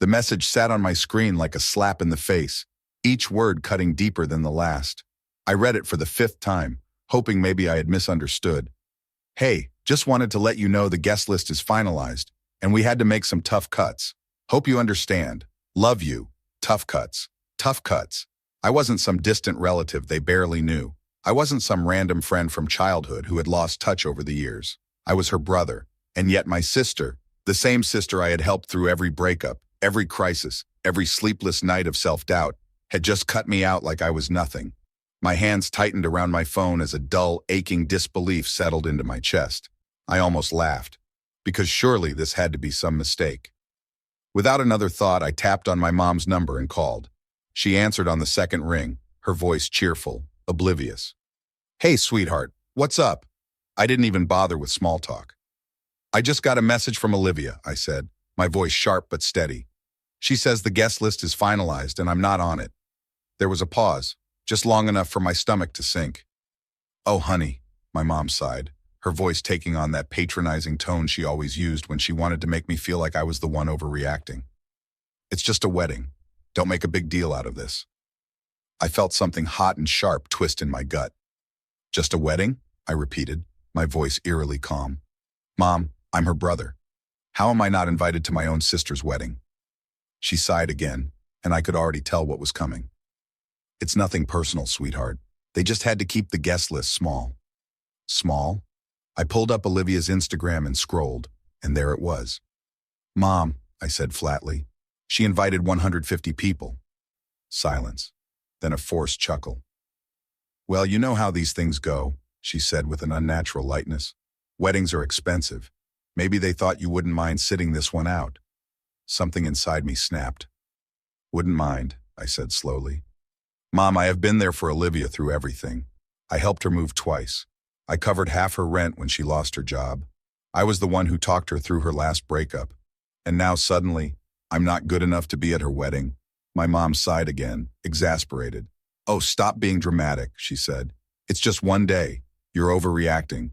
The message sat on my screen like a slap in the face, each word cutting deeper than the last. I read it for the 5th time, hoping maybe I had misunderstood. Hey, just wanted to let you know the guest list is finalized, and we had to make some tough cuts. Hope you understand. Love you. Tough cuts. Tough cuts. I wasn't some distant relative they barely knew. I wasn't some random friend from childhood who had lost touch over the years. I was her brother, and yet my sister, the same sister I had helped through every breakup, every crisis, every sleepless night of self-doubt, had just cut me out like I was nothing. My hands tightened around my phone as a dull, aching disbelief settled into my chest. I almost laughed, because surely this had to be some mistake. Without another thought, I tapped on my mom's number and called. She answered on the second ring, her voice cheerful, oblivious. Hey, sweetheart, what's up? I didn't even bother with small talk. I just got a message from Olivia, I said, my voice sharp but steady. She says the guest list is finalized and I'm not on it. There was a pause, just long enough for my stomach to sink. Oh, honey, my mom sighed, her voice taking on that patronizing tone she always used when she wanted to make me feel like I was the one overreacting. It's just a wedding. Don't make a big deal out of this. I felt something hot and sharp twist in my gut. Just a wedding? I repeated, my voice eerily calm. Mom, I'm her brother. How am I not invited to my own sister's wedding? She sighed again, and I could already tell what was coming. It's nothing personal, sweetheart. They just had to keep the guest list small. Small? I pulled up Olivia's Instagram and scrolled, and there it was. Mom, I said flatly. She invited 150 people. Silence, then a forced chuckle. Well, you know how these things go, she said with an unnatural lightness. Weddings are expensive. Maybe they thought you wouldn't mind sitting this one out. Something inside me snapped. Wouldn't mind, I said slowly. Mom, I have been there for Olivia through everything. I helped her move twice. I covered half her rent when she lost her job. I was the one who talked her through her last breakup. And now suddenly, I'm not good enough to be at her wedding. My mom sighed again, exasperated. Oh, stop being dramatic, she said. It's just one day. You're overreacting.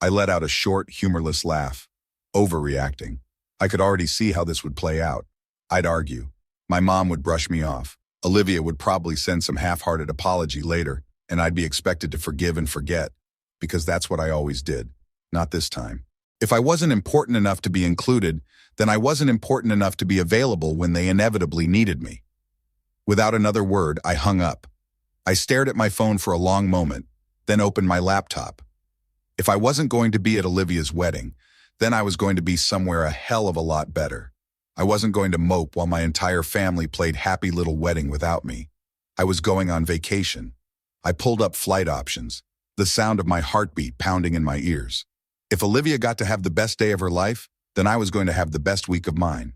I let out a short, humorless laugh. Overreacting. I could already see how this would play out. I'd argue. My mom would brush me off. Olivia would probably send some half-hearted apology later, and I'd be expected to forgive and forget, because that's what I always did. Not this time. If I wasn't important enough to be included, then I wasn't important enough to be available when they inevitably needed me. Without another word, I hung up. I stared at my phone for a long moment, then opened my laptop. If I wasn't going to be at Olivia's wedding, then I was going to be somewhere a hell of a lot better. I wasn't going to mope while my entire family played happy little wedding without me. I was going on vacation. I pulled up flight options, the sound of my heartbeat pounding in my ears. If Olivia got to have the best day of her life, then I was going to have the best week of mine.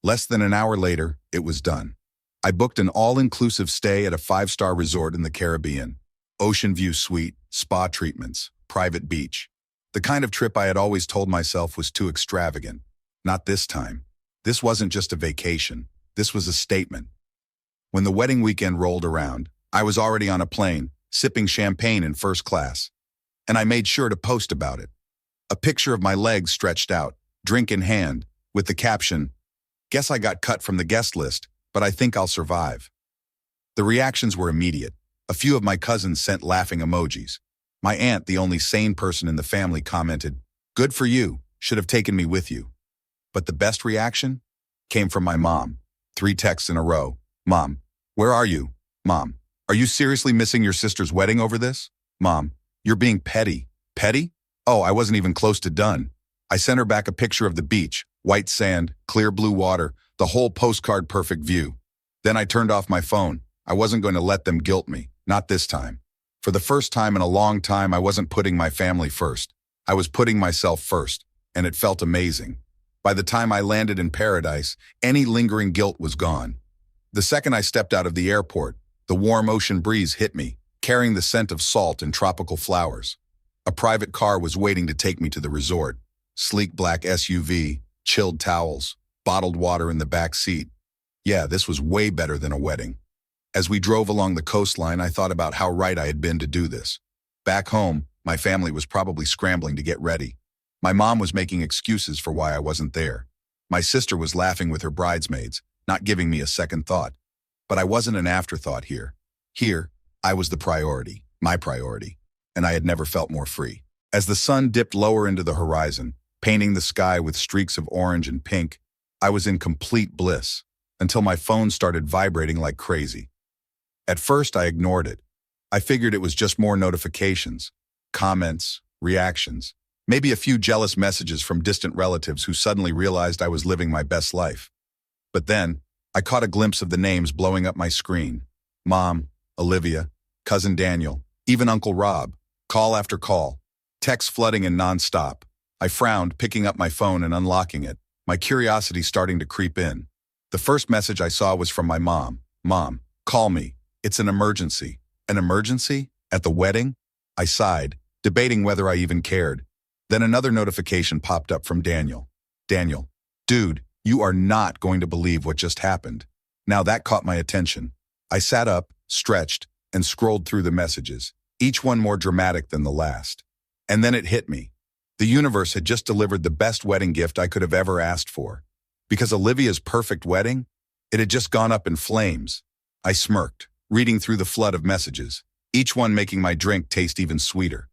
Less than an hour later, it was done. I booked an all-inclusive stay at a 5-star resort in the Caribbean. Ocean view suite, spa treatments, private beach. The kind of trip I had always told myself was too extravagant. Not this time. This wasn't just a vacation. This was a statement. When the wedding weekend rolled around, I was already on a plane, sipping champagne in first class. And I made sure to post about it. A picture of my legs stretched out, drink in hand, with the caption, "Guess I got cut from the guest list, but I think I'll survive." The reactions were immediate. A few of my cousins sent laughing emojis. My aunt, the only sane person in the family, commented, "Good for you, should have taken me with you." But the best reaction came from my mom. 3 texts in a row. Mom, where are you? Mom, are you seriously missing your sister's wedding over this? Mom, you're being petty. Petty? Oh, I wasn't even close to done. I sent her back a picture of the beach, white sand, clear blue water, the whole postcard perfect view. Then I turned off my phone. I wasn't going to let them guilt me, not this time. For the first time in a long time, I wasn't putting my family first. I was putting myself first, and it felt amazing. By the time I landed in paradise, any lingering guilt was gone. The second I stepped out of the airport, the warm ocean breeze hit me, carrying the scent of salt and tropical flowers. A private car was waiting to take me to the resort. Sleek black SUV, chilled towels, bottled water in the back seat. Yeah, this was way better than a wedding. As we drove along the coastline, I thought about how right I had been to do this. Back home, my family was probably scrambling to get ready. My mom was making excuses for why I wasn't there. My sister was laughing with her bridesmaids, not giving me a second thought. But I wasn't an afterthought here. Here, I was the priority, my priority, and I had never felt more free. As the sun dipped lower into the horizon, painting the sky with streaks of orange and pink, I was in complete bliss, until my phone started vibrating like crazy. At first, I ignored it. I figured it was just more notifications, comments, reactions, maybe a few jealous messages from distant relatives who suddenly realized I was living my best life. But then, I caught a glimpse of the names blowing up my screen. Mom, Olivia, Cousin Daniel, even Uncle Rob. Call after call. Texts flooding in nonstop. I frowned, picking up my phone and unlocking it, my curiosity starting to creep in. The first message I saw was from my mom. Mom, call me. It's an emergency. An emergency? At the wedding? I sighed, debating whether I even cared. Then another notification popped up from Daniel. Daniel, dude, you are not going to believe what just happened. Now that caught my attention. I sat up, stretched, and scrolled through the messages, each one more dramatic than the last. And then it hit me. The universe had just delivered the best wedding gift I could have ever asked for. Because Olivia's perfect wedding? It had just gone up in flames. I smirked, reading through the flood of messages, each one making my drink taste even sweeter.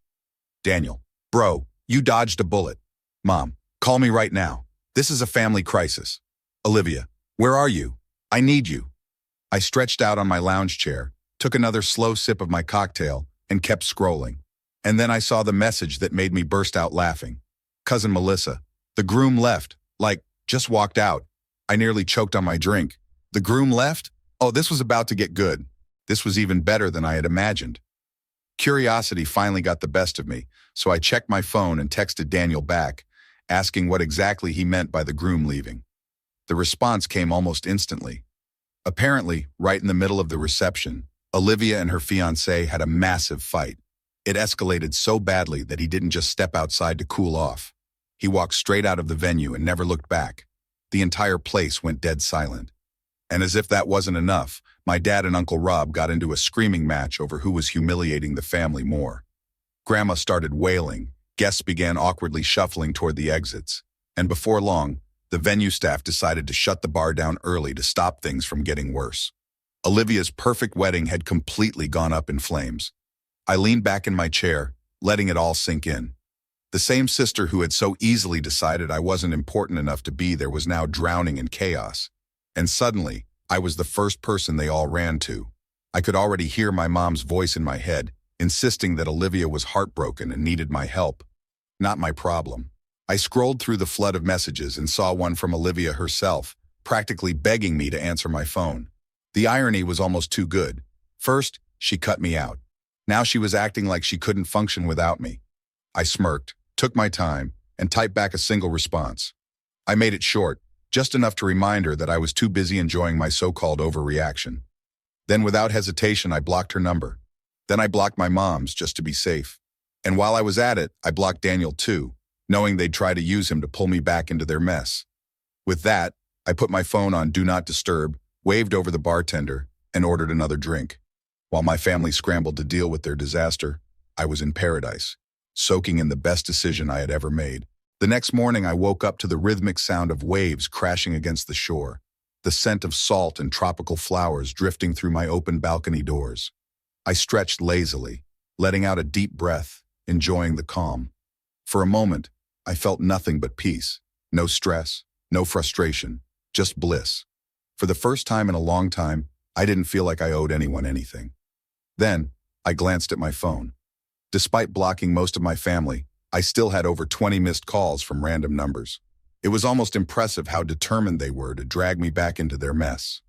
Daniel, bro, you dodged a bullet. Mom, call me right now. This is a family crisis. Olivia, where are you? I need you. I stretched out on my lounge chair, took another slow sip of my cocktail, and kept scrolling. And then I saw the message that made me burst out laughing. Cousin Melissa, the groom left, just walked out. I nearly choked on my drink. The groom left? Oh, this was about to get good. This was even better than I had imagined. Curiosity finally got the best of me, so I checked my phone and texted Daniel back, asking what exactly he meant by the groom leaving. The response came almost instantly. Apparently, right in the middle of the reception, Olivia and her fiancé had a massive fight. It escalated so badly that he didn't just step outside to cool off. He walked straight out of the venue and never looked back. The entire place went dead silent. And as if that wasn't enough, my dad and Uncle Rob got into a screaming match over who was humiliating the family more. Grandma started wailing, guests began awkwardly shuffling toward the exits, and before long, the venue staff decided to shut the bar down early to stop things from getting worse. Olivia's perfect wedding had completely gone up in flames. I leaned back in my chair, letting it all sink in. The same sister who had so easily decided I wasn't important enough to be there was now drowning in chaos. And suddenly, I was the first person they all ran to. I could already hear my mom's voice in my head, insisting that Olivia was heartbroken and needed my help. Not my problem. I scrolled through the flood of messages and saw one from Olivia herself, practically begging me to answer my phone. The irony was almost too good. First, she cut me out. Now she was acting like she couldn't function without me. I smirked, took my time, and typed back a single response. I made it short, just enough to remind her that I was too busy enjoying my so-called overreaction. Then without hesitation, I blocked her number. Then I blocked my mom's just to be safe. And while I was at it, I blocked Daniel too, knowing they'd try to use him to pull me back into their mess. With that, I put my phone on Do Not Disturb, waved over the bartender, and ordered another drink. While my family scrambled to deal with their disaster, I was in paradise, soaking in the best decision I had ever made. The next morning, I woke up to the rhythmic sound of waves crashing against the shore, the scent of salt and tropical flowers drifting through my open balcony doors. I stretched lazily, letting out a deep breath, enjoying the calm. For a moment, I felt nothing but peace, no stress, no frustration, just bliss. For the first time in a long time, I didn't feel like I owed anyone anything. Then, I glanced at my phone. Despite blocking most of my family, I still had over 20 missed calls from random numbers. It was almost impressive how determined they were to drag me back into their mess.